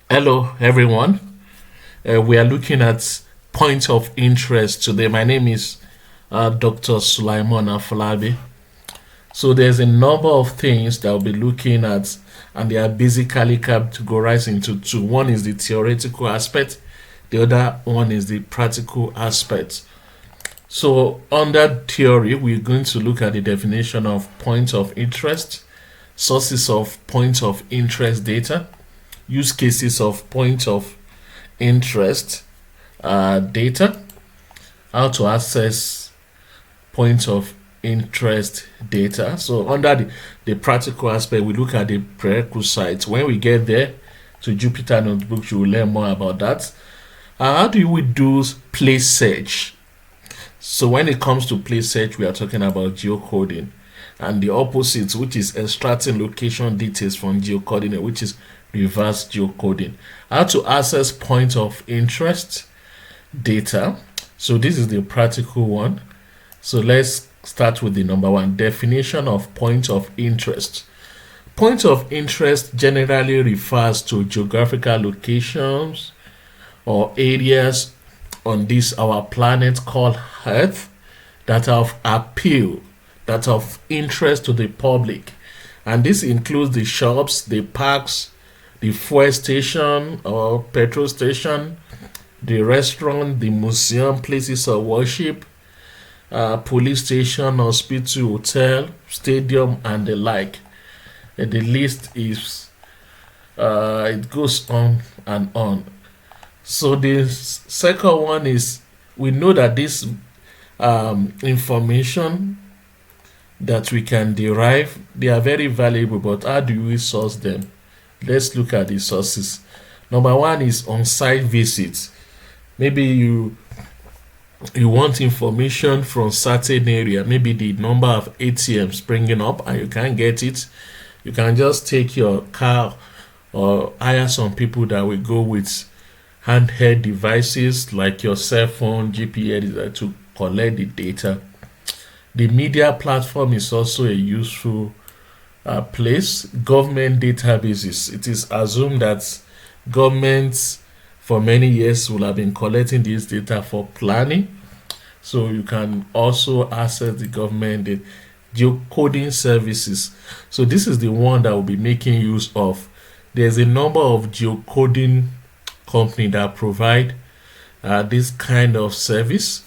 Hello, everyone. We are looking at points of interest today. My name is Dr. Sulaiman Afolabi. So, there's a number of things that we'll be looking at, and they are basically categorized into two. One is the theoretical aspect, the other one is the practical aspect. So, under theory, we're going to look at the definition of points of interest, sources of points of interest data, use cases of points of interest data, how to access points of interest data. So, under the practical aspect, we look at the prerequisites. When we get there to Jupyter Notebook, you will learn more about that. How do we do place search? So, when it comes to place search, we are talking about geocoding, and the opposite, which is extracting location details from geocoding, which is reverse geocoding. How to access point of interest data. So this is the practical one. So let's start with the number one, definition of point of interest. Point of interest generally refers to geographical locations or areas on this our planet called Earth that are of appeal, that are of interest to the public. And this includes the shops, the parks, the fuel station or petrol station, the restaurant, the museum, places of worship, police station, hospital, hotel, stadium, and the like. The list is it goes on and on. So the second one is we know that this information that we can derive, they are very valuable, but how do we source them? Let's look at the sources. Number one is on-site visits. Maybe you want information from certain area, maybe the number of ATMs bringing up and you can't get it. You can just take your car or hire some people that will go with handheld devices like your cell phone, GPS to collect the data. The media platform is also a useful place. Government databases. It is assumed that governments for many years will have been collecting this data for planning. So you can also access the government the geocoding services. So this is the one that will be making use of. There's a number of geocoding company that provide this kind of service.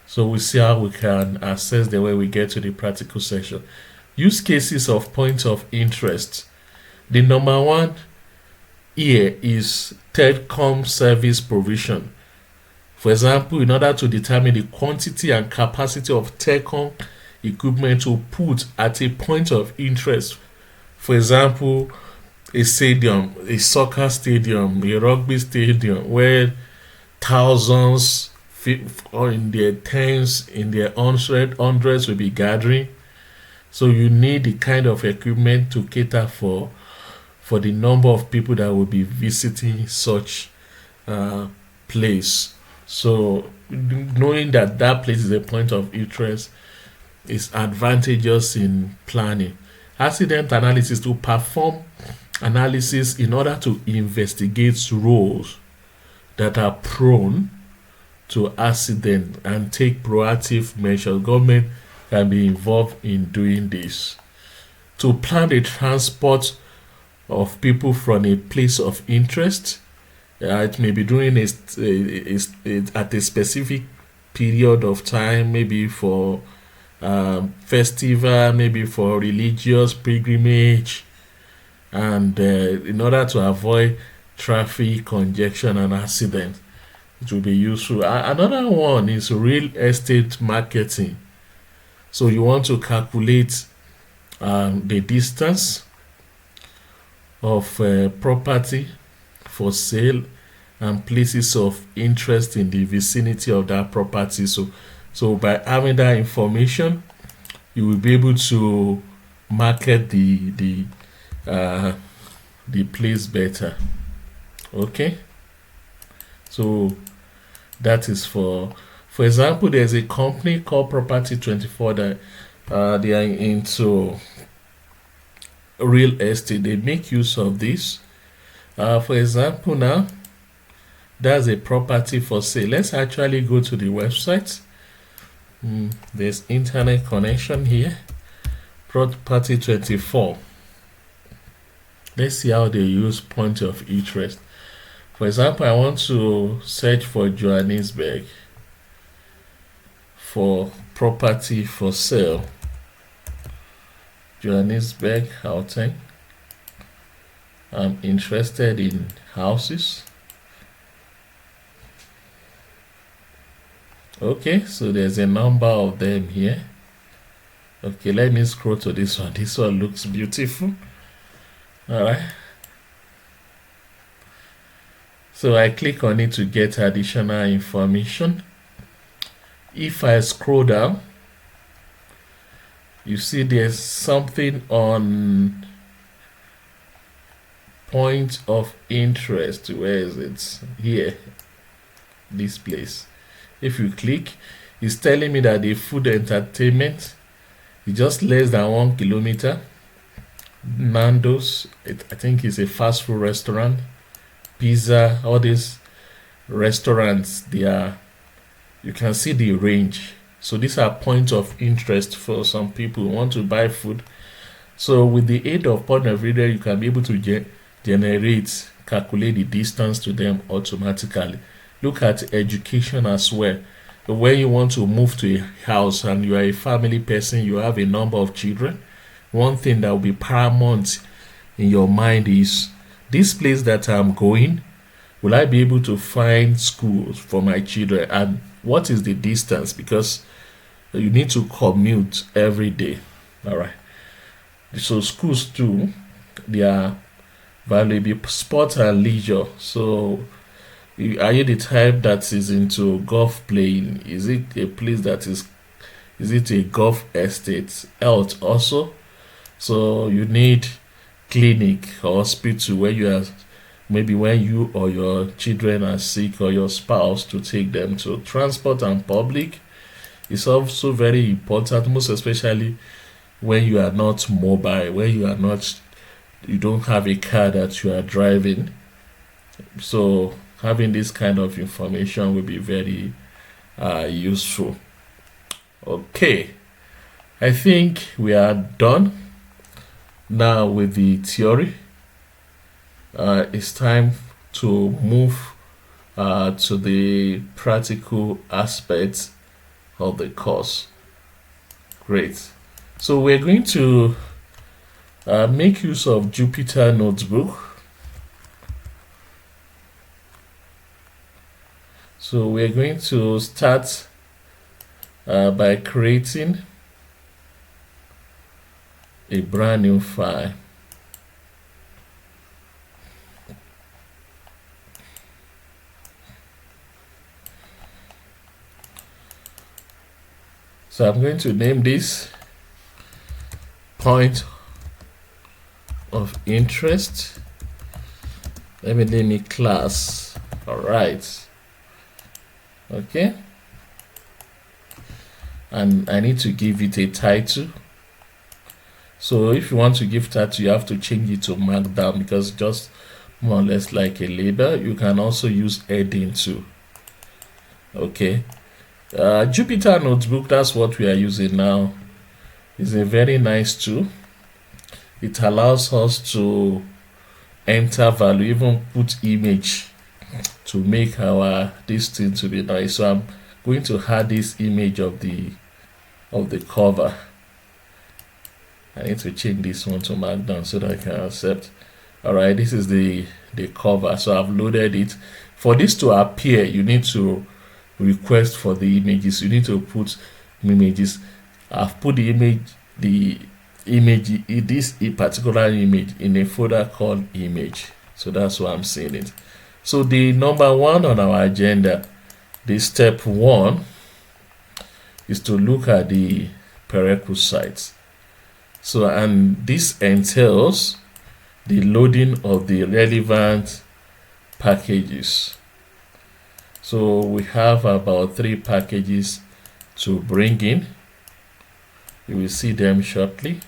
So we see how we can access the way we get to the practical section. Use cases of points of interest. The number one here is telecom service provision. For example, in order to determine the quantity and capacity of telecom equipment to put at a point of interest, for example, a stadium, a soccer stadium, a rugby stadium, where thousands or in their tens, in their hundreds will be gathering. So you need the kind of equipment to cater for the number of people that will be visiting such place. So knowing that that place is a point of interest is advantageous in planning. Accident analysis, to perform analysis in order to investigate roads that are prone to accident and take proactive measures. Government can be involved in doing this. To plan the transport of people from a place of interest, it may be during at a specific period of time, maybe for festival, maybe for religious pilgrimage, and in order to avoid traffic congestion and accident, it will be useful. Another one is real estate marketing. So you want to calculate the distance of property for sale and places of interest in the vicinity of that property. So by having that information, you will be able to market the place better. Okay. So that is for example, there's a company called Property 24 that they are into real estate. They make use of this For example, now that's a property for sale. Let's actually go to the website. There's internet connection here. Property 24. Let's see how they use point of interest. For example, I want to search for Johannesburg for property for sale. Johannesburg, Gauteng. I'm interested in houses. Okay, so there's a number of them here. Okay, let me scroll to this one. This one looks beautiful. All right. So I click on it to get additional information. If I scroll down, you see there's something on point of interest. Where is it? Here. This place. If you click, it's telling me that the food entertainment is just less than 1 kilometer. Nando's, I think it's a fast food restaurant. Pizza, all these restaurants, they are, you can see the range. So these are points of interest for some people who want to buy food. So with the aid of point of reader, you can be able to calculate the distance to them automatically. Look at education as well. When you want to move to a house and you are a family person, you have a number of children, one thing that will be paramount in your mind is, this place that I'm going, will I be able to find schools for my children, and what is the distance, because you need to commute every day. All right. So schools too, they are valuable. Sport and leisure. So are you the type that is into golf playing? Is it a place that is it a golf estate? Health also. So you need clinic or hospital where you are, maybe when you or your children are sick, or your spouse, to take them to. Transport and public is also very important, most especially when you are not mobile, when you don't have a car that you are driving. So having this kind of information will be very useful. Okay, I think we are done now with the theory. It's time to move to the practical aspects of the course. Great. So we're going to make use of Jupyter Notebook. So we're going to start by creating a brand new file. So I'm going to name this point of interest. Let me name it class. All right. Okay. And I need to give it a title. So if you want to give title, you have to change it to Markdown, because just more or less like a label. You can also use heading too. Okay. Jupyter Notebook, that's what we are using now, is a very nice tool. It allows us to enter value, even put image to make our this thing to be nice. So I'm going to add this image of the cover. I need to change this one to Markdown so that I can accept. All right, this is the cover. So I've loaded it. For this to appear, you need to request for the images. You need to put images. I've put the image, this particular image, in a folder called image. So that's why I'm seeing it. So the number one on our agenda, the step one, is to look at the prerequisites. So, and this entails the loading of the relevant packages. So we have about 3 packages to bring in. You will see them shortly.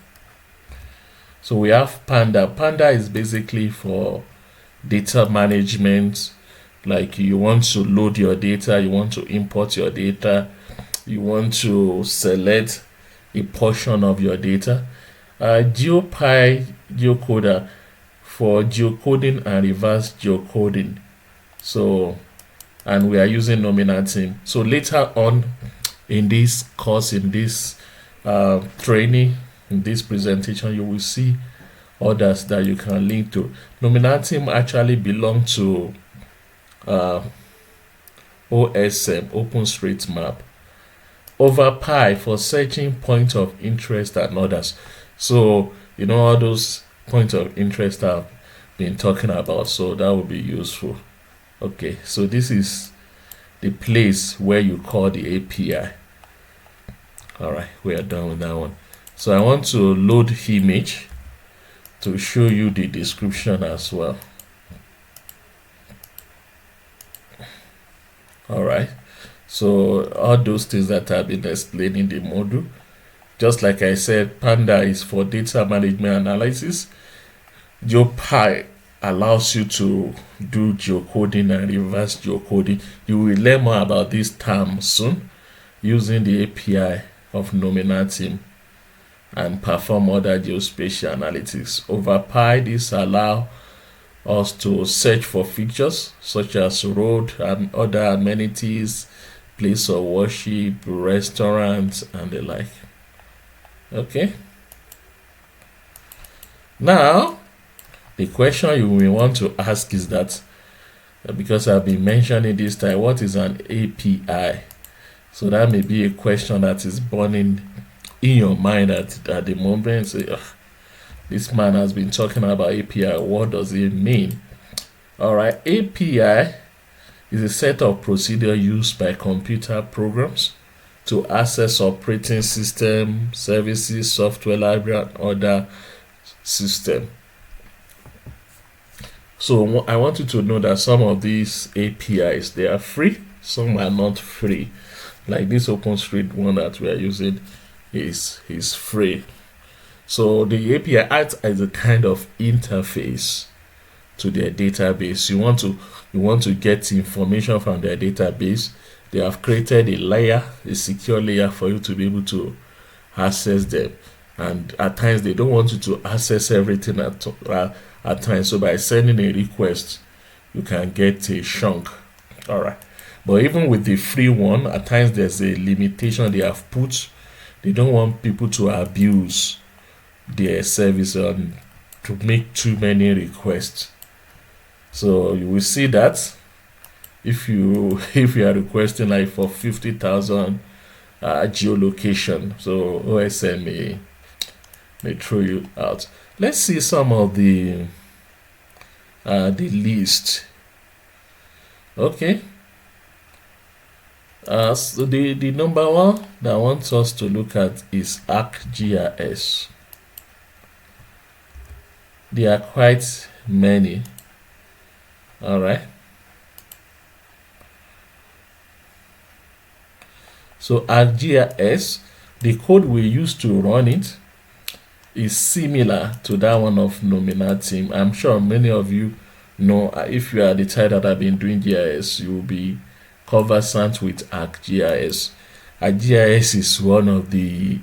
So we have Panda. Panda is basically for data management, like you want to load your data, you want to import your data, you want to select a portion of your data. GeoPy geocoder for geocoding and reverse geocoding. So, and we are using Nominatim. So later on in this course, in this training, in this presentation, you will see others that you can link to. Nominatim actually belong to OSM, OpenStreetMap. OverPy for searching point of interest and others. So all those points of interest I've been talking about, so that will be useful. Okay, so this is the place where you call the API. All right, we are done with that one. So I want to load image to show you the description as well. All right, so all those things that I've been explaining in the module, just like I said, Panda is for data management analysis. GeoPy allows you to do geocoding and reverse geocoding. You will learn more about this term soon using the API of Nominatim and perform other geospatial analytics. OverPy, this allows us to search for features such as road and other amenities, place of worship, restaurants, and the like. Okay. Now, the question you will want to ask is that, because I've been mentioning this time, what is an API? So that may be a question that is burning in your mind at the moment. Say, this man has been talking about API. What does it mean? All right, API is a set of procedures used by computer programs to access operating system, services, software library, and other system. So I want you to know that some of these APIs, they are free, some are not free. Like this OpenStreet one that we are using is free. So the API acts as a kind of interface to their database. You want to get information from their database. They have created a layer, a secure layer for you to be able to access them. And at times they don't want you to access everything at times. So by sending a request, you can get a chunk. All right. But even with the free one, at times there's a limitation they have put. They don't want people to abuse their service and to make too many requests. So you will see that if you are requesting like for 50,000 geolocation, so OSM may throw you out. Let's see some of the list. Okay. So the number one that I want us to look at is ArcGIS. There are quite many. All right. So ArcGIS, the code we use to run it is similar to that one of Nominatim. I'm sure many of you know, if you are the type that have been doing GIS, you will be conversant with ArcGIS. ArcGIS is one of the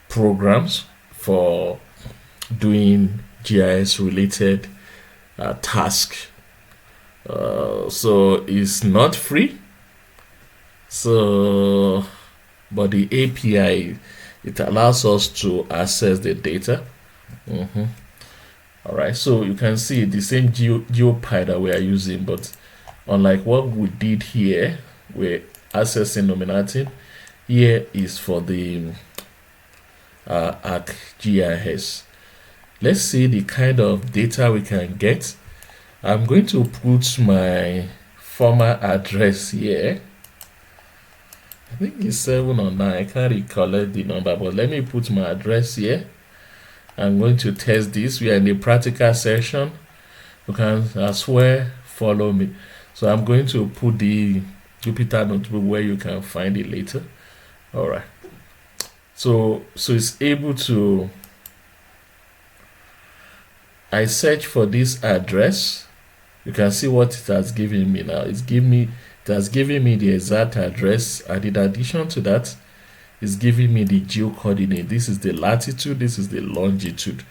programs for doing GIS related tasks. So it's not free. So, but the API, it allows us to access the data. All right, so you can see the same GeoPy that we are using, but unlike what we did here, we're accessing Nominatim. Here is for the ArcGIS. Let's see the kind of data we can get. I'm going to put my former address here. I think it's 7 or 9. I can't recollect the number, but let me put my address here. I'm going to test this. We are in the practical section. You can as well follow me. So I'm going to put the Jupyter notebook where you can find it later. All right. So it's able to. I search for this address. You can see what it has given me now. It has given me the exact address, and in addition to that, it's giving me the geo coordinate. This is the latitude, this is the longitude.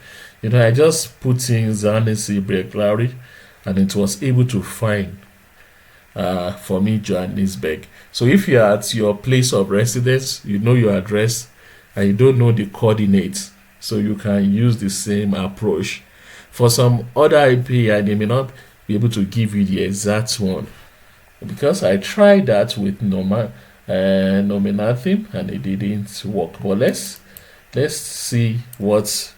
I just put in Johannesburg, and it was able to find for me Johannesburg. So if you're at your place of residence, you know your address, and you don't know the coordinates, so you can use the same approach. For some other API, they may not be able to give you the exact one, because I tried that with Nominatim and it didn't work. But let's see what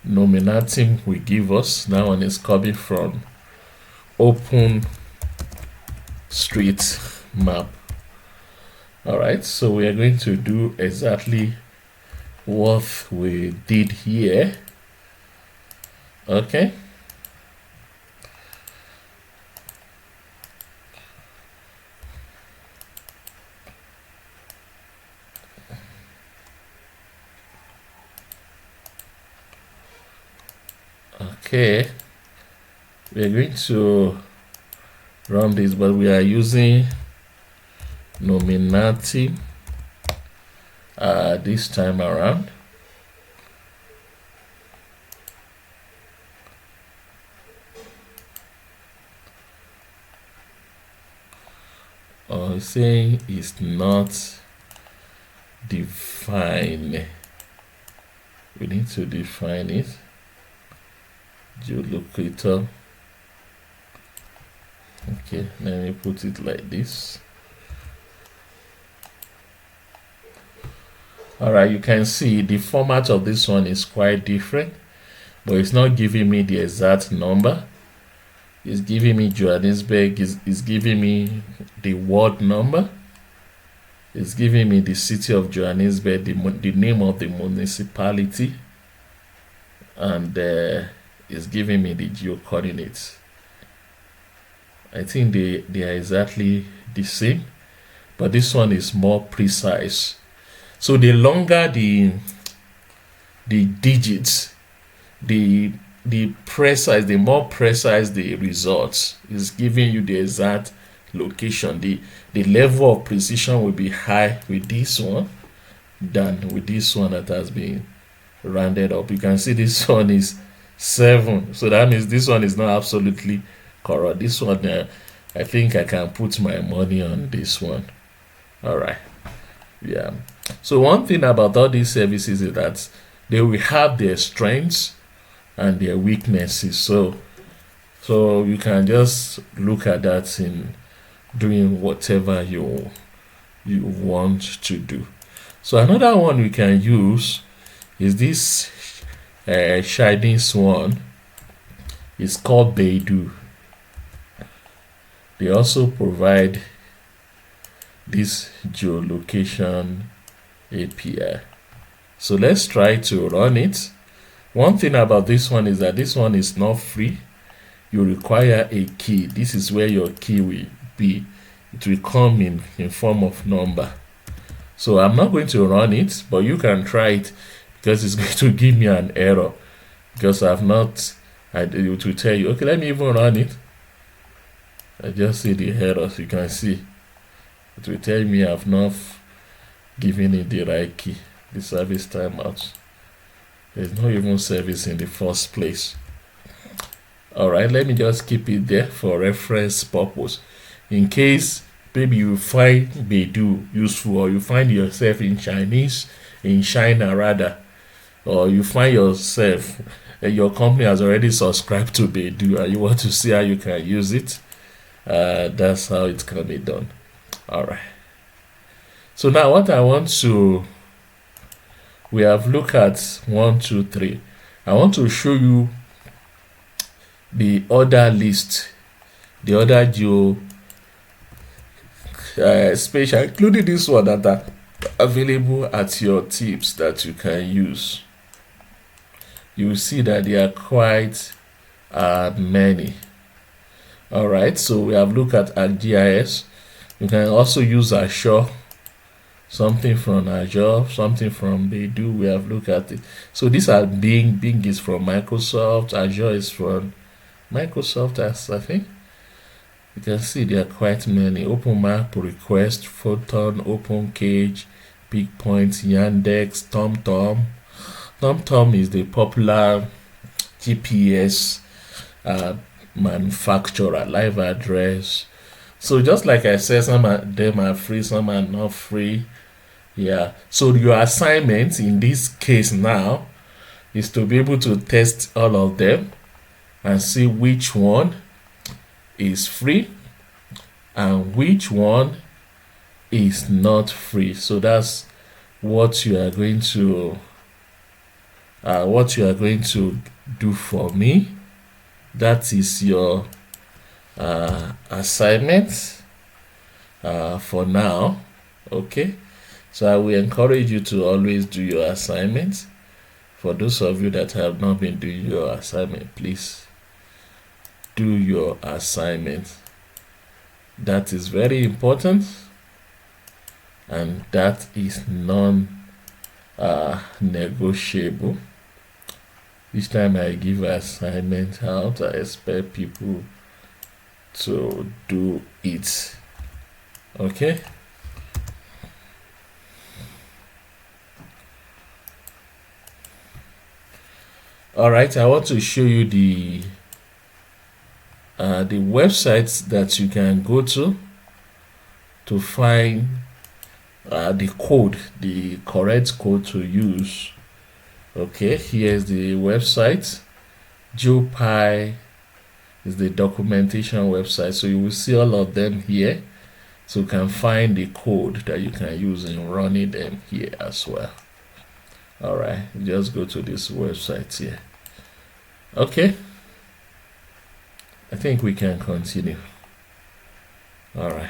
Nominatim will give us. That one is coming from Open Street Map. All right, so we are going to do exactly what we did here. Okay. Okay, we're going to run this, but we are using Nominatim this time around. It's saying it's not defined. We need to define it. Geolocator. Okay, let me put it like this. All right, you can see the format of this one is quite different, but it's not giving me the exact number. It's giving me Johannesburg, is giving me the ward number. It's giving me the city of Johannesburg, the name of the municipality, and it's giving me the geo coordinates. I think they are exactly the same, but this one is more precise. So the longer the digits, the more precise the results. Is giving you the exact location. The level of precision will be high with this one than with this one that has been rounded up. You can see this one is 7, so that means this one is not absolutely correct. This one, I think I can put my money on this one. All right, yeah. So one thing about all these services is that they will have their strengths and their weaknesses. So you can just look at that in doing whatever you want to do. So another one we can use is this Shining Swan. It's called Beidou. They also provide this geolocation API. So let's try to run it. One thing about this one is that this one is not free. You require a key. This is where your key will be. It will come in form of number. So I'm not going to run it, but you can try it, because it's going to give me an error, because it will tell you, okay, let me even run it. I just see the errors. You can see it will tell me I've not given it the right key. The service timeout. There's no even service in the first place. All right, let me just keep it there for reference purpose, in case maybe you find Beidou useful, or you find yourself in China rather, or you find yourself your company has already subscribed to Beidou and you want to see how you can use it. That's how it can be done. All right, so now what I want to, we have looked at 1, 2, 3. I want to show you the other list, the other geo spatial, including this one, that are available at your tips that you can use. You will see that there are quite many. All right, so we have looked at ArcGIS. You can also use Azure something from Azure, something from Baidu. We have looked at it. So these are Bing. Bing is from Microsoft. Azure is from Microsoft, as I think. You can see there are quite many. OpenMap, Request, Photon, OpenCage, BigPoint, Yandex, TomTom. TomTom is the popular GPS manufacturer, live address. So just like I said, some of them are free, some are not free. Yeah. So your assignment in this case now is to be able to test all of them and see which one is free and which one is not free. So that's what you are going to do for me. That is your assignment for now. Okay, so I will encourage you to always do your assignments. For those of you that have not been doing your assignment, please do your assignment. That is very important, and that is non-negotiable. Each time I give assignment out, I expect people to do it. Okay. All right, I want to show you the websites that you can go to find the code, the correct code to use. Okay, here's the website. GeoPy is the documentation website, so you will see all of them here, so you can find the code that you can use in running them here as well. All right, just go to this website here. Okay, I think we can continue. All right.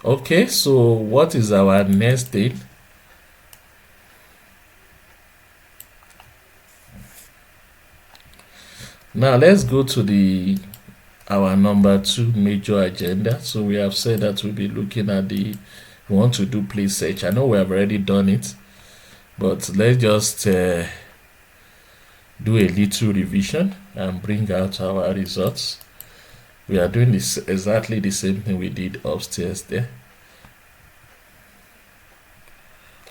Okay, so what is our next thing? Now let's go to our number 2 major agenda. So we have said that we'll be looking at we want to do place search. I know we have already done it, but let's just do a little revision and bring out our results. We are doing this exactly the same thing we did upstairs there.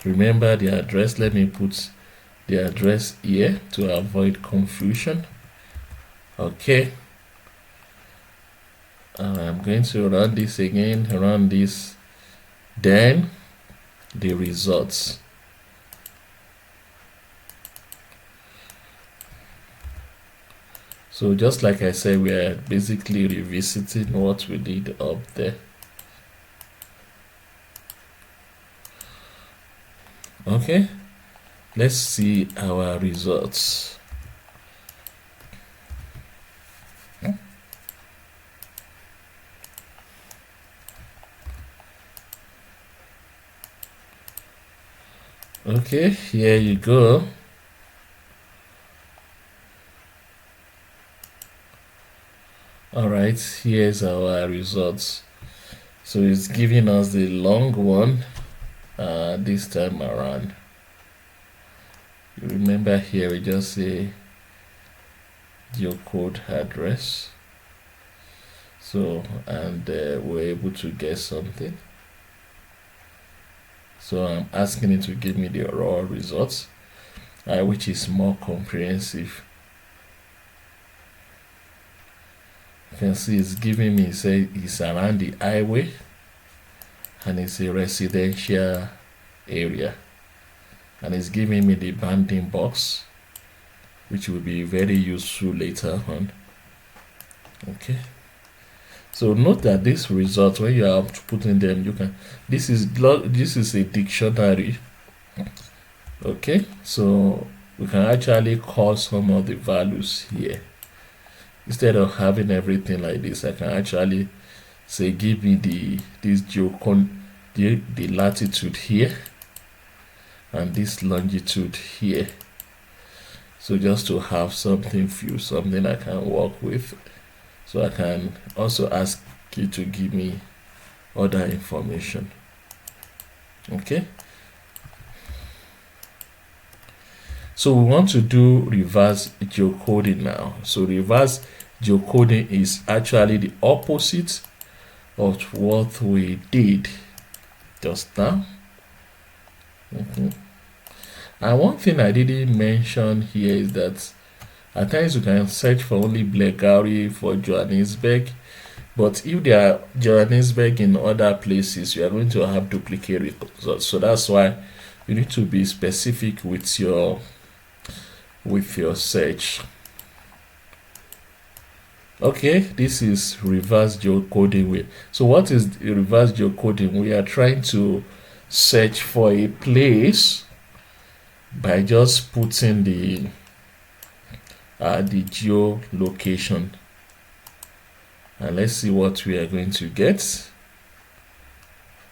Remember the address. Let me put the address here to avoid confusion. Okay. I'm going to run this again, run this, then the results. So just like I said, we are basically revisiting what we did up there. Okay, let's see our results. Okay, here you go. All right, here's our results. So it's giving us the long one this time around. You remember here we just say your code address. So, and we're able to get something. So I'm asking it to give me the raw results, which is more comprehensive. You can see it's giving me, say it's around the highway and it's a residential area, and it's giving me the bounding box, which will be very useful later on. Okay, so note that this result, when you are putting them, you can, this is a dictionary. Okay, so we can actually call some of the values here. Instead of having everything like this, I can actually say give me the latitude here and this longitude here. So just to have something I can work with. So I can also ask it will give me other information. Okay, so we want to do reverse geocoding now. So reverse geocoding is actually the opposite of what we did just now. And one thing I didn't mention here is that at times you can search for only Blairgowrie for Johannesburg, but if there are Johannesburg in other places, you are going to have duplicate results. So that's why you need to be specific with your search. Okay, this is reverse geocoding way. So what is reverse geocoding? We are trying to search for a place by just putting the geolocation, and let's see what we are going to get.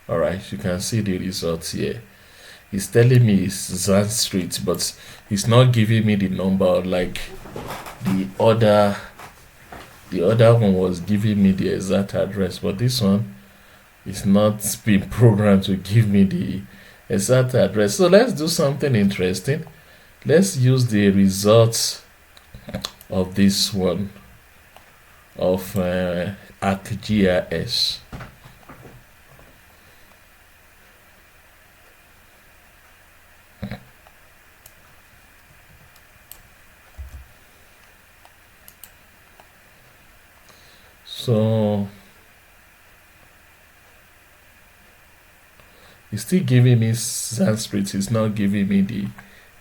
All right, you can see the results here. It's telling me it's Zan Street, but it's not giving me the number like the other one was giving me the exact address, but this one is not being programmed to give me the exact address. So let's do something interesting. Let's use the results of this one of ArcGIS. So it's still giving me Sanskrit, it's not giving me the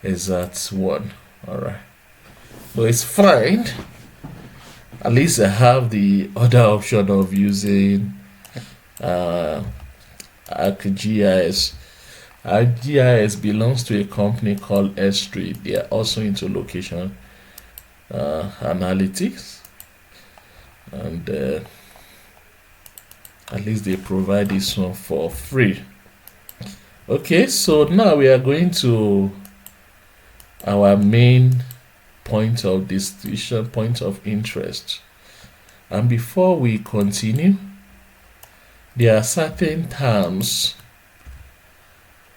exact one. All right, but it's fine. At least I have the other option of using ArcGIS. ArcGIS belongs to a company called S3. They are also into location analytics, and at least they provide this one for free. Okay, so now we are going to our main point of distinction, point of interest. And before we continue, there are certain terms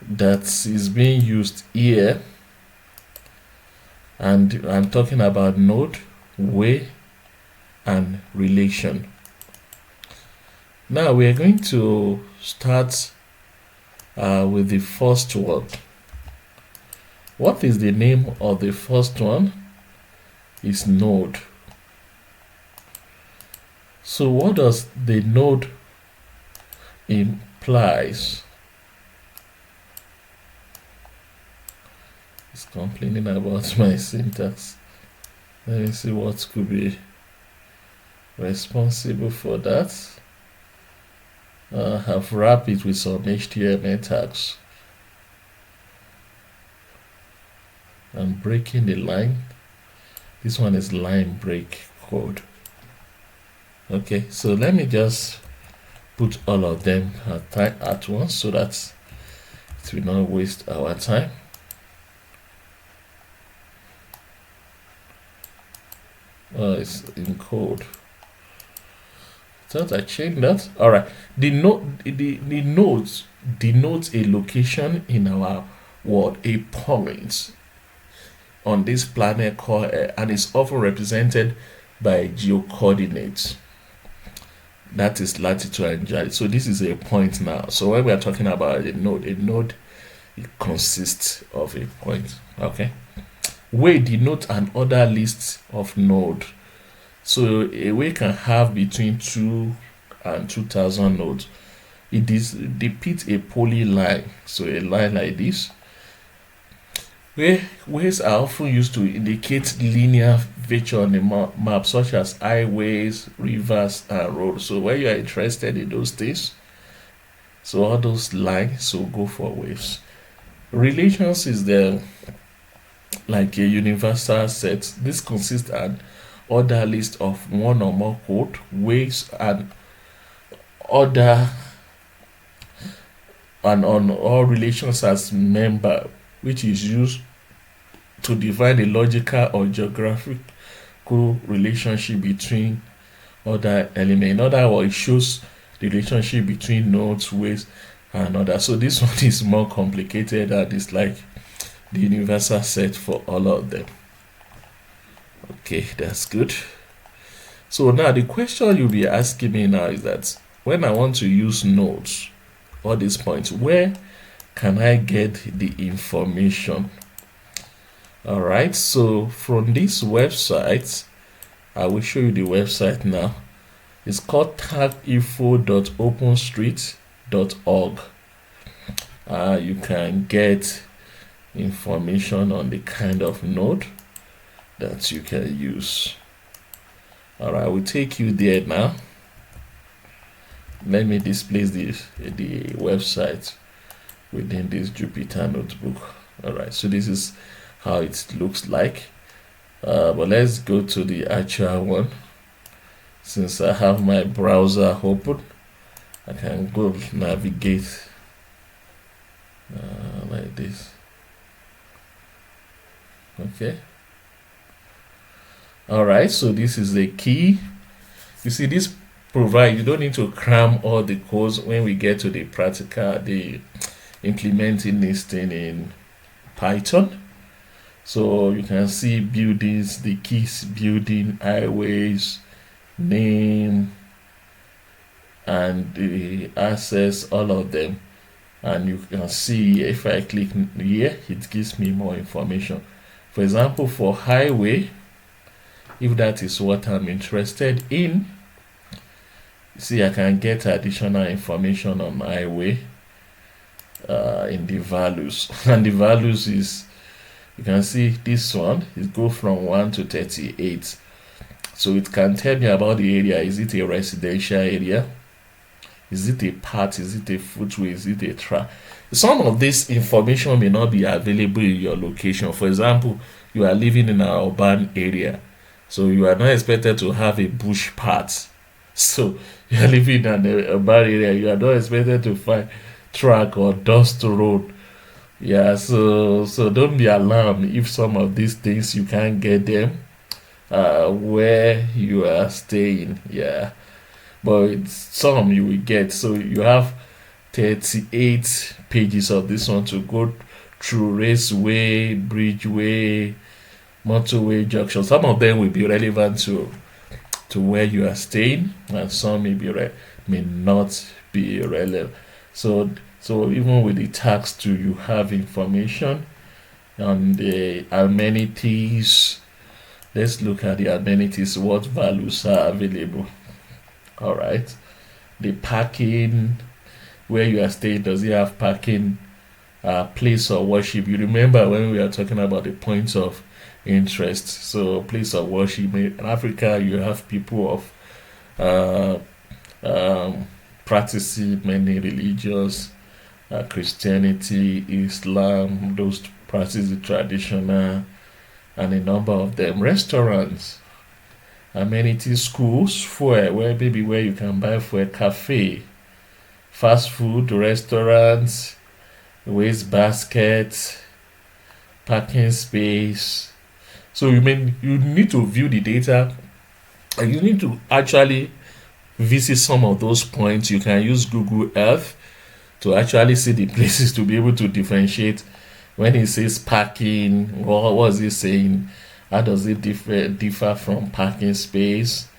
that is being used here, and I'm talking about node, way, and relation. Now we are going to start with the first one. What is the name of the first one? Is node. So what does the node implies? It's complaining about my syntax. Let me see what could be responsible for that. Have wrapped it with some HTML tags and breaking the line. This one is line break code. Okay, so let me just put all of them at once so that it will not waste our time. It's in code. Thought I changed that. All right. The nodes denotes a location in our world, a point on this planet called and is often represented by geocoordinates. That is latitude and longitude. So this is a point now. So when we are talking about a node it consists of a point. Okay. Way denote an order list of node. So a way can have between 2 and 2,000 nodes. It depicts a polyline, so a line like this. Ways are often used to indicate linear feature on the map, such as highways, rivers, and roads. So when you are interested in those things, so all those lines, so go for waves. Relations is like a universal set. This consists an order list of one or more code, waves, and order, and on all relations as member, which is used to define a logical or geographical relationship between other element. In other words, it shows the relationship between nodes, weights, and other. So this one is more complicated, and it's like the universal set for all of them. Okay, that's good. So now the question you'll be asking me now is that when I want to use nodes, all these points, where can I get the information? All right, so from this website, I will show you the website now. It's called taginfo.openstreet.org. You can get information on the kind of node that you can use. All right, we'll take you there now. Let me display the website within this Jupyter notebook. All right, so this is how it looks like. But let's go to the actual one. Since I have my browser open, I can go navigate like this. Okay. All right, so this is the key. You see, this provide, you don't need to cram all the codes when we get to the practical, the implementing this thing in Python. So you can see buildings, the keys, building, highways, name, and the access, all of them. And you can see if I click here, it gives me more information. For example, for highway, if that is what I'm interested in, see, I can get additional information on highway in the values. And the values is, you can see this one, it go from 1 to 38. So it can tell me about the area. Is it a residential area? Is it a path? Is it a footway? Is it a track? Some of this information may not be available in your location. For example, you are living in an urban area, so you are not expected to have a bush path. So you are living in an urban area, you are not expected to find track or dust road. Yeah, so don't be alarmed if some of these things you can't get them where you are staying. Yeah, but some you will get. So you have 38 pages of this one to go through: raceway, bridgeway, motorway, junction. Some of them will be relevant to where you are staying, and some may not be relevant. So even with the tax too, you have information on the amenities. Let's look at the amenities, what values are available. All right, the parking, where you are staying, does it have parking, place of worship? You remember when we are talking about the points of interest. So place of worship in Africa, you have people of practicing many religions, Christianity, Islam, those practice the traditional, and a number of them. Restaurants, amenities, schools, fuel, where you can buy fuel, cafe, fast food, restaurants, waste basket, parking space. So you need to view the data, and you need to actually visit some of those points. You can use Google Earth to actually see the places to be able to differentiate. When it says parking, what was it saying? How does it differ from parking space,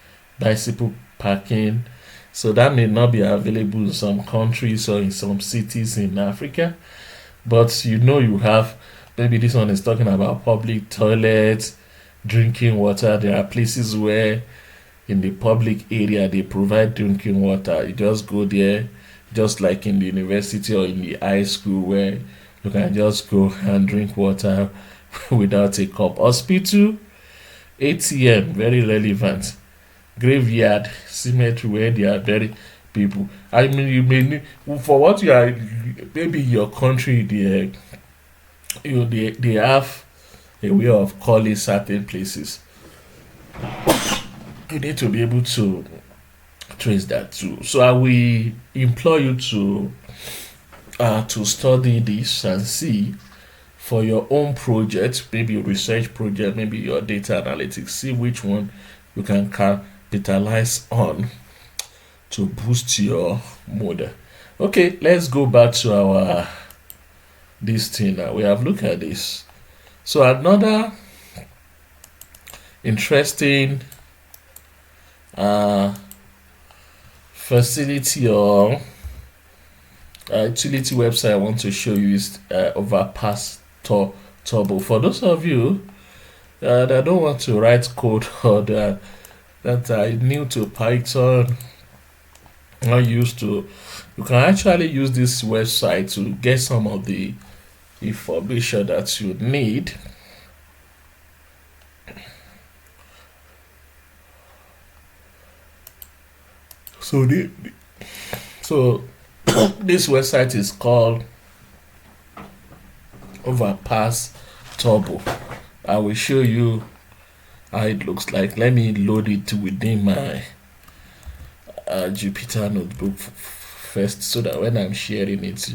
bicycle parking? So that may not be available in some countries or in some cities in Africa, but you have, maybe this one is talking about public toilets, drinking water. There are places where in the public area they provide drinking water. You just go there, just like in the university or in the high school, where you can just go and drink water without a cup. Hospital, ATM, very relevant. Graveyard, cemetery, where there are very people. I mean, you may need, for what you are, maybe your country, they have a way of calling certain places. You need to be able to trace that too. So I will implore you to study this and see for your own project, maybe research project, maybe your data analytics, see which one you can capitalize on to boost your model. Okay, let's go back to our this thing now. We have looked at this. So another interesting facility or utility website I want to show you is Overpass Turbo. For those of you that don't want to write code or that are new to Python, not used to, you can actually use this website to get some of the information that you need. So this website is called Overpass Turbo. I will show you how it looks like. Let me load it within my Jupyter notebook first, so that when I'm sharing it,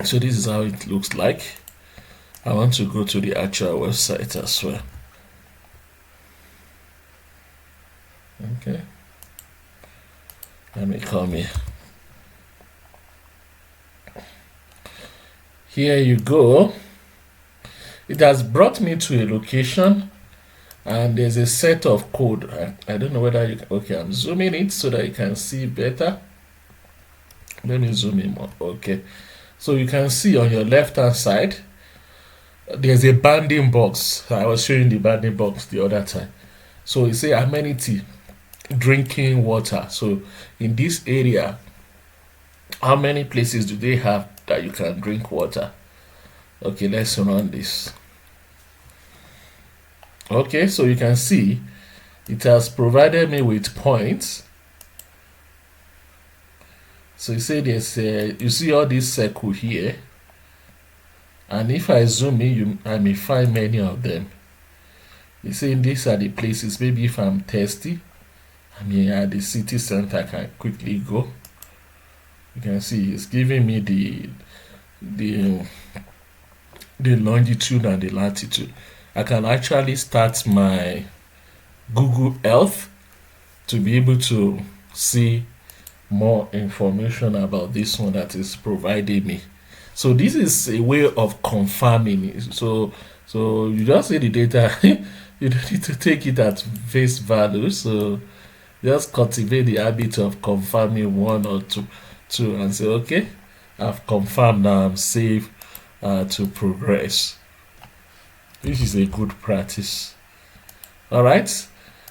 so this is how it looks like. I want to go to the actual website as well. Okay, let me come here. Here you go. It has brought me to a location, and there's a set of code. I don't know whether you can, okay, I'm zooming it so that you can see better. Let me zoom in more. Okay, so you can see on your left hand side there's a bounding box. I was showing the bounding box the other time. So it say amenity, drinking water. So in this area, how many places do they have that you can drink water? Okay, let's run this. Okay, so you can see it has provided me with points. So you say there's you see all this circle here, and if I zoom in, I may find many of them. You see these are the places. Maybe if I'm thirsty, I mean at the city center, I can quickly go. You can see it's giving me the longitude and the latitude. I can actually start my Google Earth to be able to see more information about this one that is providing me. So this is a way of confirming it. So you just see the data. You don't need to take it at face value. So just cultivate the habit of confirming one or two and say, okay, I've confirmed, now I'm safe to progress. This is a good practice. All right,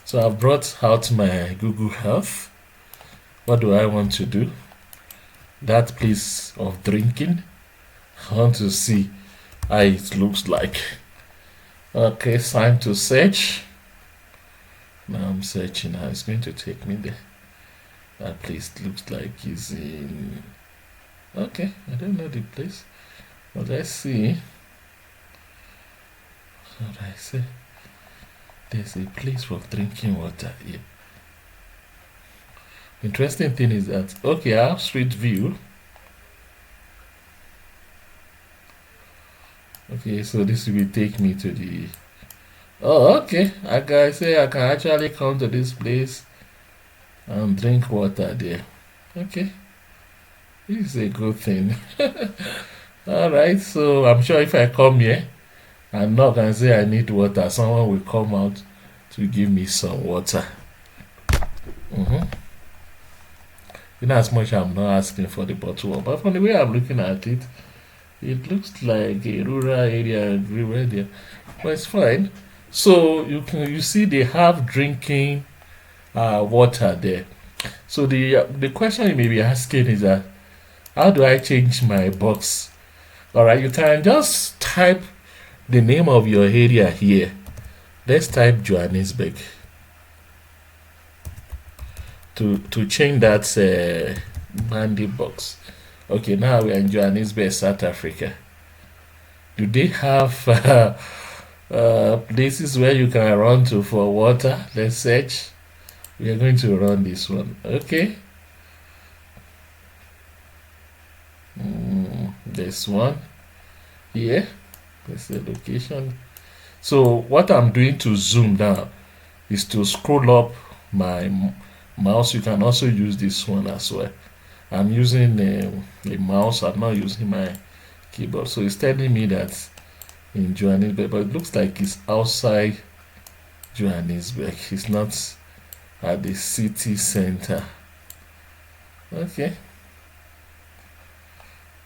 so I've brought out my Google Health. What do I want to do? That place of drinking, I want to see how it looks like. Okay, it's time to search. Now I'm searching. Now it's going to take me there. That place looks like it's in, okay, I don't know the place, but let's see. What did I say? There's a place for drinking water here. Interesting thing is that, okay, I have Street View. Okay, so this will take me to the, oh, okay, I can say I can actually come to this place and drink water there. Okay, this is a good thing. All right, so I'm sure if I come here and knock and say I need water, someone will come out to give me some water. In as much I'm not asking for the bottle, but from the way I'm looking at it, it looks like a rural area everywhere there, but it's fine. So you see they have drinking water there. So the question you may be asking is that, how do I change my box? All right, you can just type the name of your area here. Let's type Johannesburg to change that bandy box. Okay, now we're in Johannesburg, South Africa. Do they have places where you can run to for water? Let's search. We are going to run this one. Okay. This one here. That's the location. So what I'm doing to zoom down, is to scroll up my mouse. You can also use this one as well. I'm using a mouse. I'm not using my keyboard. So it's telling me that in Johannesburg, but it looks like it's outside Johannesburg. It's not at the city center. Okay.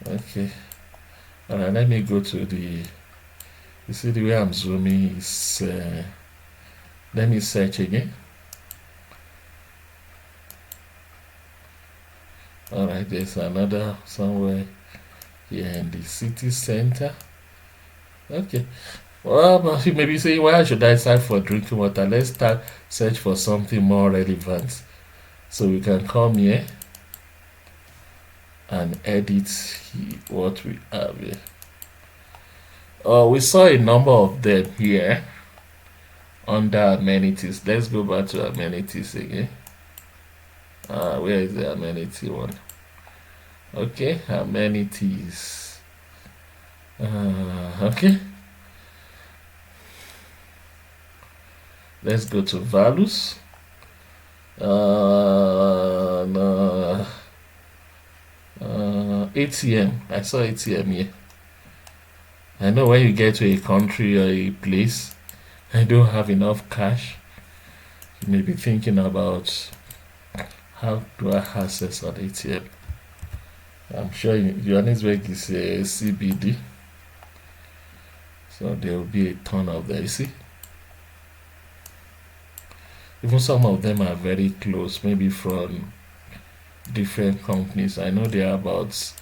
Okay. Alright, let me go to the. You see the way I'm zooming is. Let me search again. Alright, there's another somewhere here in the city center. Okay. Well, but you may be saying, why should I search for drinking water? Let's start search for something more relevant. So we can come here and edit what we have here. We saw a number of them here under amenities. Let's go back to amenities again. Where is the amenity one? Okay, amenities. Okay. Let's go to values. No. ATM. I saw ATM here. I know when you get to a country or a place, I don't have enough cash. You may be thinking about how do I access an ATM. I'm sure Johannesburg is a CBD, so there will be a ton of them. You see, even some of them are very close, maybe from different companies. I know there are about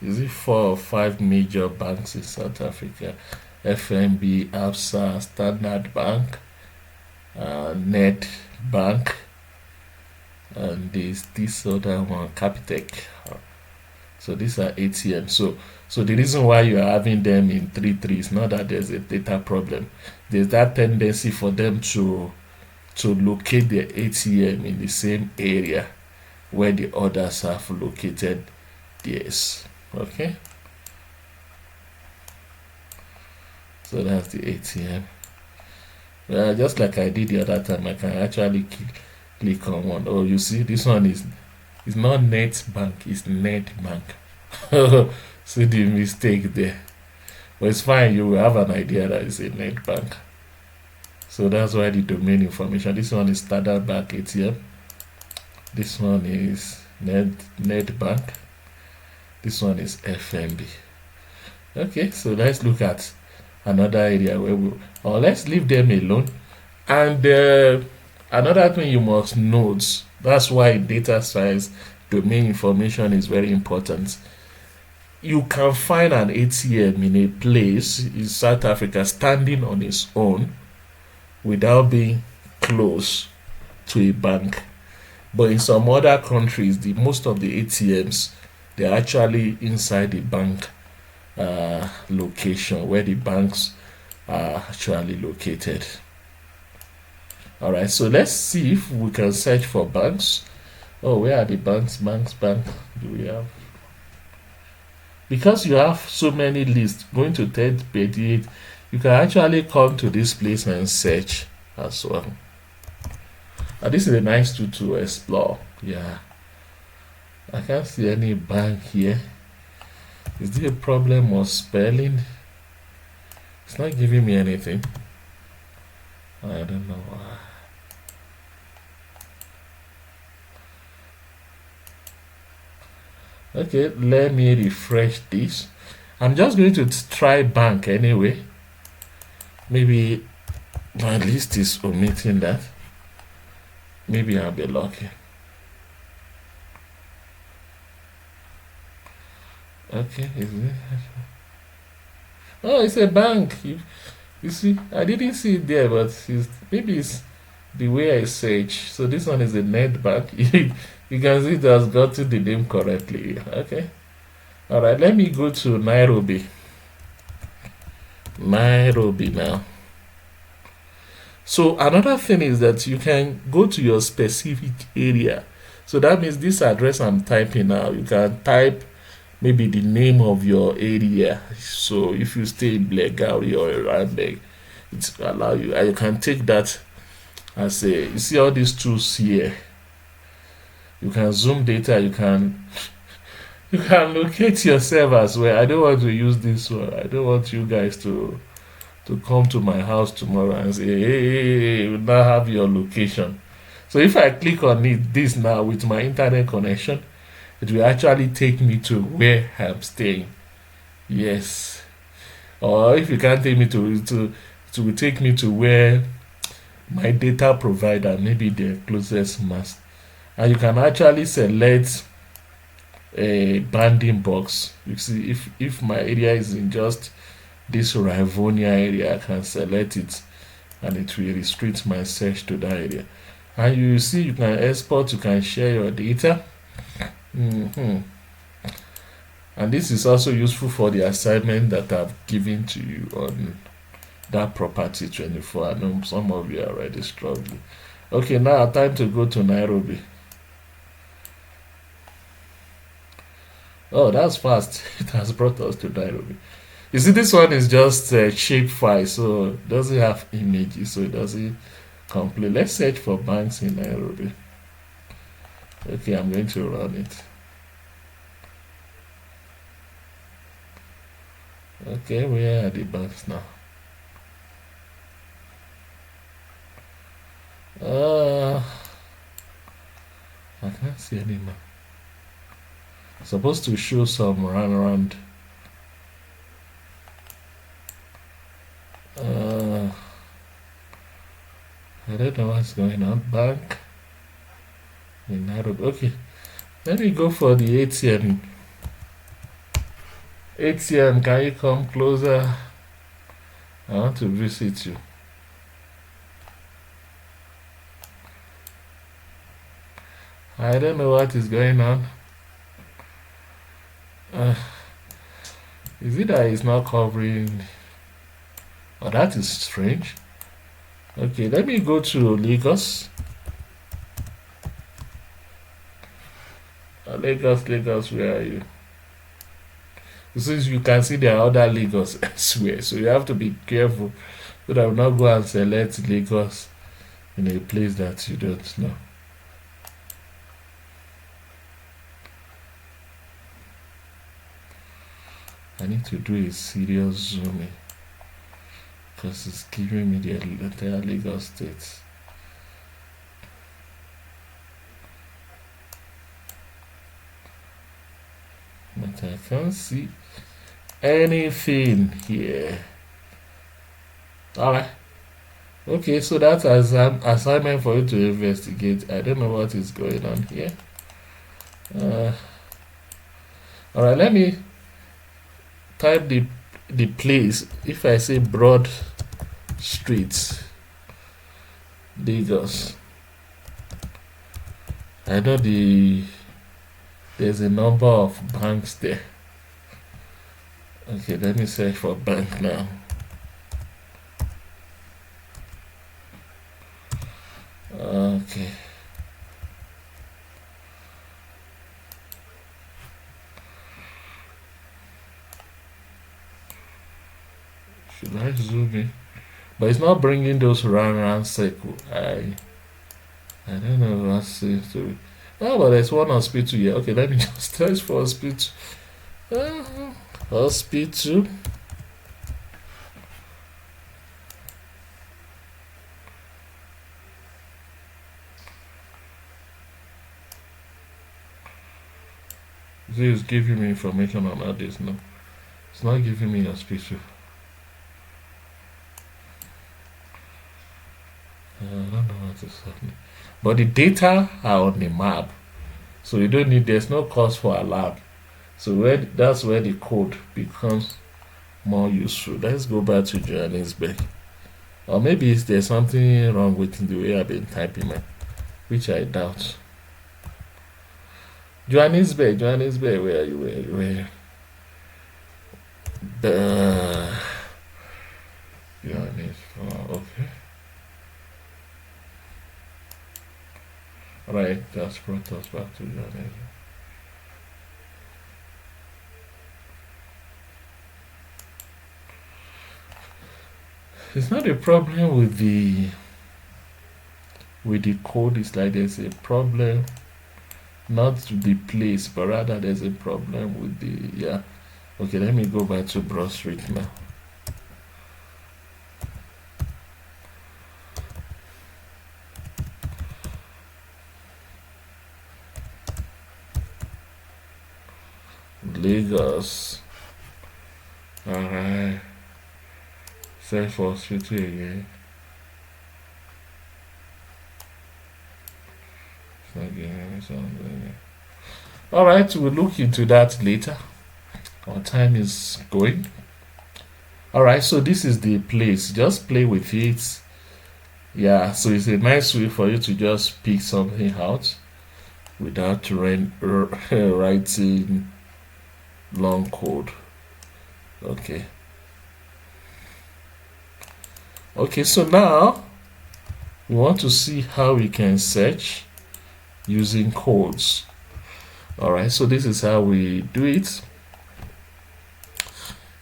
is it 4 or 5 major banks in South Africa: FNB, Absa, Standard Bank, Nedbank, and there's this other one, Capitec. So these are ATM. So the reason why you are having them in 3 is not that there's a data problem. There's that tendency for them to locate their ATM in the same area where the others have located theirs. Okay. So that's the ATM. Just like I did the other time, I can actually click on one. Oh, you see, this one is not Netbank, it's Nedbank. See the mistake there. But it's fine, you will have an idea that it's a Nedbank. So that's why the domain information. This one is Standard Bank ATM. This one is Nedbank. This one is FNB. Okay, so let's look at another area where let's leave them alone. And another thing you must note, that's why data science domain information is very important. You can find an ATM in a place in South Africa standing on its own without being close to a bank. But in some other countries, most of the ATMs, they're actually inside the bank location where the banks are actually located. All right, so let's see if we can search for banks. Oh, where are the banks? Bank do we have? Because you have so many lists going to 1038, you can actually come to this place and search as well. And this is a nice tool to explore. Yeah, I can't see any bank here. Is there a problem of spelling? It's not giving me anything. I don't know why. Okay, let me refresh this. I'm just going to try bank anyway. Maybe my list is omitting that. Maybe I'll be lucky. Okay, is it? Oh, it's a bank. You see, I didn't see it there, but maybe it's the way I search. So this one is a Nedbank. You can see it has gotten the name correctly. Okay. All right, let me go to Nairobi. Nairobi now. So another thing is that you can go to your specific area. So that means this address I'm typing now, you can type maybe the name of your area. So if you stay in Blairgowrie or Randburg, it will allow you. And you can take that I say, you see all these tools here. You can zoom data. You can locate yourself as well. I don't want to use this one. I don't want you guys to come to my house tomorrow and say, hey, you now have your location. So if I click on this now with my internet connection, it will actually take me to where I'm staying. Yes. Or if you can't take me it will take me to where my data provider, maybe the closest mast. And you can actually select a banding box. You see, if my area is in just this Rivonia area, I can select it and it will restrict my search to that area. And you see, you can export, you can share your data. And this is also useful for the assignment that I've given to you on that property 24. I know some of you are already struggling. Okay, now time to go to Nairobi. Oh, that's fast. It has brought us to Nairobi. You see, this one is just a shape file, so it doesn't have images, so it doesn't complete. Let's search for banks in Nairobi. Okay, I'm going to run it. Okay, where are the banks now? I can't see any more. Supposed to show some run around. I don't know what's going on. Bank in Nairobi. Okay, let me go for the ATM. ATM, can you come closer? I want to visit you. I don't know what is going on. Is it that it's not covering? Oh, that is strange. Okay, let me go to Lagos. Lagos, where are you? Since you can see there are other Lagos elsewhere, so you have to be careful so that I will not go and select Lagos in a place that you don't know. I need to do a serious zooming because it's giving me the entire Lagos state. But I can't see anything here. Alright. Okay, so that's an assignment for you to investigate. I don't know what is going on here. Alright, let me type the place. If I say Broad Street, Lagos, I know there's a number of banks there. Okay, let me search for bank now. Okay. Should I zoom in? But it's not bringing those round circle. I don't know what seems to be. Oh, but there's one hospital here. Okay, let me just search for hospital. Hospital. This is giving me information on all this. No, it's not giving me hospital. I don't know what is happening. But the data are on the map. So you don't need, there's no cost for a lab. So that's where the code becomes more useful. Let's go back to Johannesburg. Or maybe there's something wrong with the way I've been typing it, which I doubt. Johannesburg, where are you? Where? Johannesburg, okay. Right, that's brought us back to Johannesburg. It's not a problem with the with the code is like there's a problem, not the place, but rather there's a problem with the, yeah. Okay, let me go back to Broad Street now. Lagos. Alright. Search for city again. Alright, we'll look into that later. Our time is going. Alright, so this is the place. Just play with it. Yeah, so it's a nice way for you to just pick something out without writing long code. Okay. Okay, so now we want to see how we can search using codes. Alright, so this is how we do it.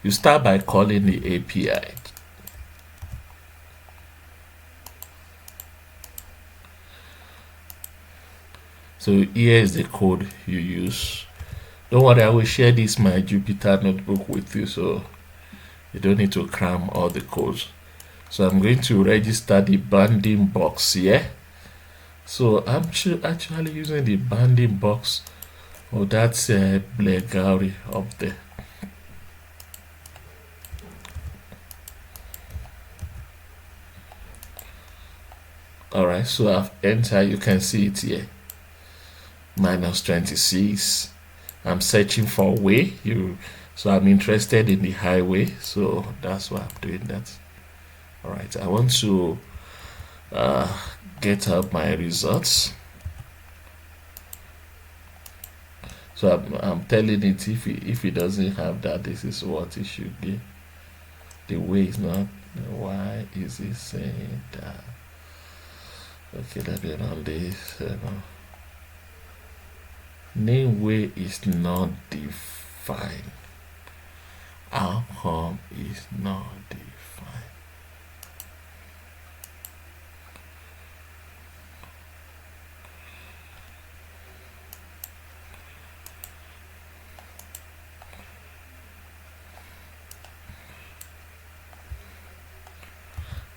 You start by calling the API. So here is the code you use. Don't worry, I will share this my Jupyter notebook with you, so you don't need to cram all the codes. So I'm going to register the bounding box here. So I'm actually using the bounding box. Oh, that's Blegauri up there. Alright, so I've entered, you can see it here. -26. I'm searching for way. So I'm interested in the highway, so that's why I'm doing that. Alright, I want to get up my results. So I'm telling it if it doesn't have that, this is what it should be. The way is not. Why is it saying that? Okay, let me run this. Name way is not defined. How come is not defined?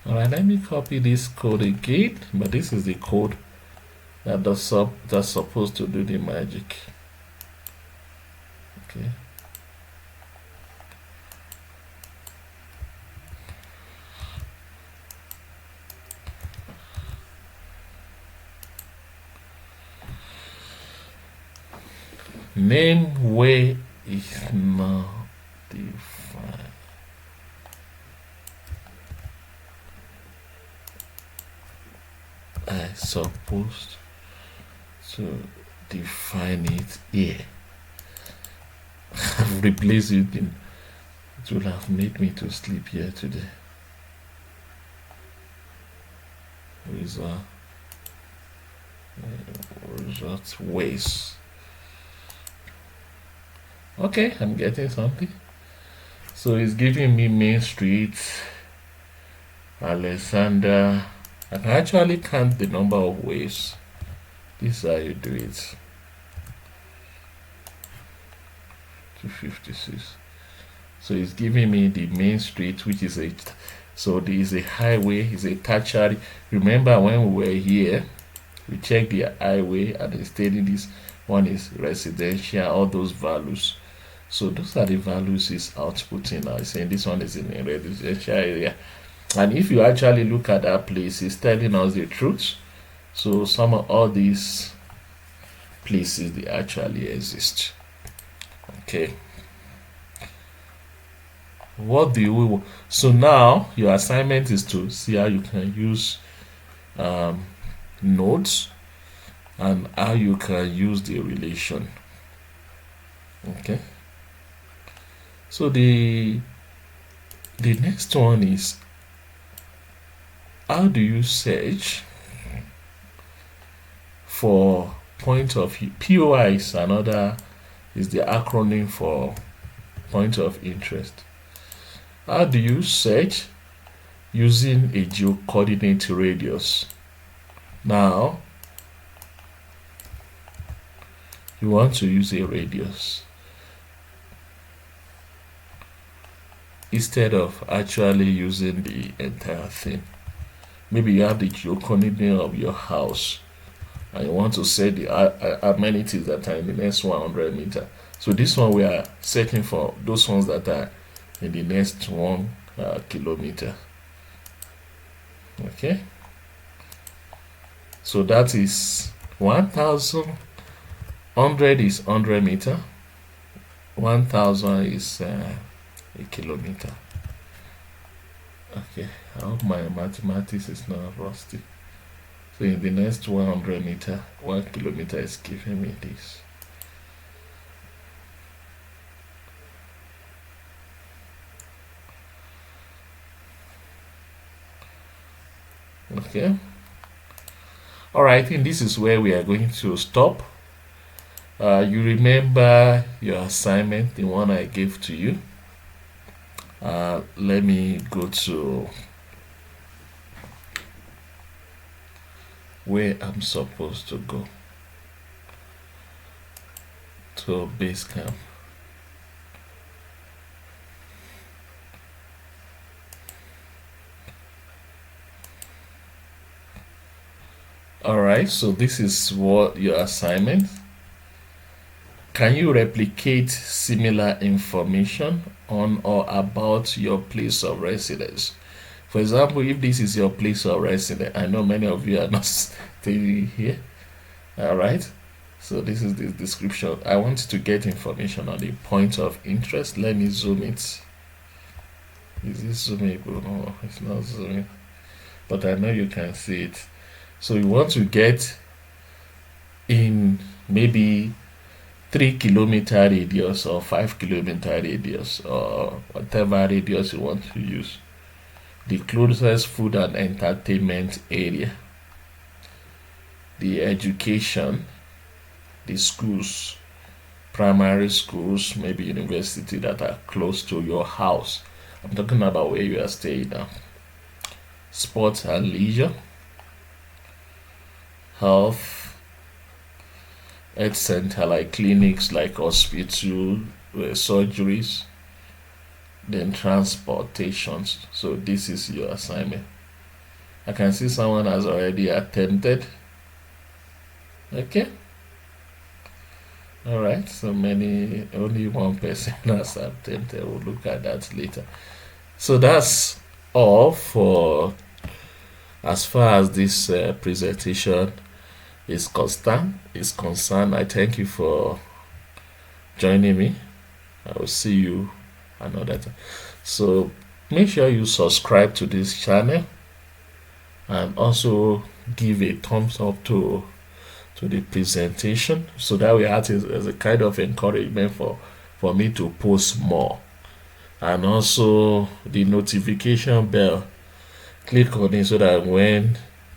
Alright, let me copy this code again, but this is the code that's supposed to do the magic. Okay. Name way is not defined. I supposed to define it here. I've replaced it in. It will have made me to sleep here today. Result ways. Okay, I'm getting something. So it's giving me Main Street, Alexander. I can actually count the number of ways. This is how you do it. 256. So it's giving me the main street, which is a, so there is a highway, is a tertiary. Remember when we were here, we checked the highway and it's stating this one is residential, all those values. So those are the values it's outputting now. It's saying this one is in a residential area. And if you actually look at that place, it's telling us the truth. So some of all these places, they actually exist. Okay. What do you, so now your assignment is to see how you can use nodes and how you can use the relation. Okay. So the next one is, how do you search for point of view? POI is another, is the acronym for point of interest. How do you search using a geocoordinate radius? Now you want to use a radius instead of actually using the entire thing. Maybe you have the geocoordinate of your house and you want to set the amenities that are in the next 100 meter. So this one we are setting for those ones that are in the next 1 kilometer. Okay, so that is 1000. 100 is 100 meter, 1000 is a kilometer. Okay, I hope my mathematics is not rusty. So in the next 100 meter, 1 kilometer is giving me this. Okay, all right, I think this is where we are going to stop. You remember your assignment, the one I gave to you. Let me go to where I'm supposed to go, to Basecamp. All right, so this is what your assignment. Can you replicate similar information on or about your place of residence? For example, if this is your place of residence, I know many of you are not staying here. All right, so this is the description. I want to get information on the point of interest. Let me zoom it. Is this zoomable? No, it's not zooming, but I know you can see it. So you want to get in maybe 3 kilometer radius or 5 kilometer radius or whatever radius you want to use, the closest food and entertainment area, the education, the schools, primary schools, maybe university that are close to your house. I'm talking about where you are staying now. Sports and leisure, health center like clinics, like hospital, surgeries, then transportations. So this is your assignment. I can see someone has already attempted. Okay, all right, so only one person has attempted. We'll look at that later. So that's all for as far as this presentation is concerned. I thank you for joining me. I will see you another time. So make sure you subscribe to this channel and also give a thumbs up to the presentation, so that we act as a kind of encouragement for me to post more. And also the notification bell, click on it so that when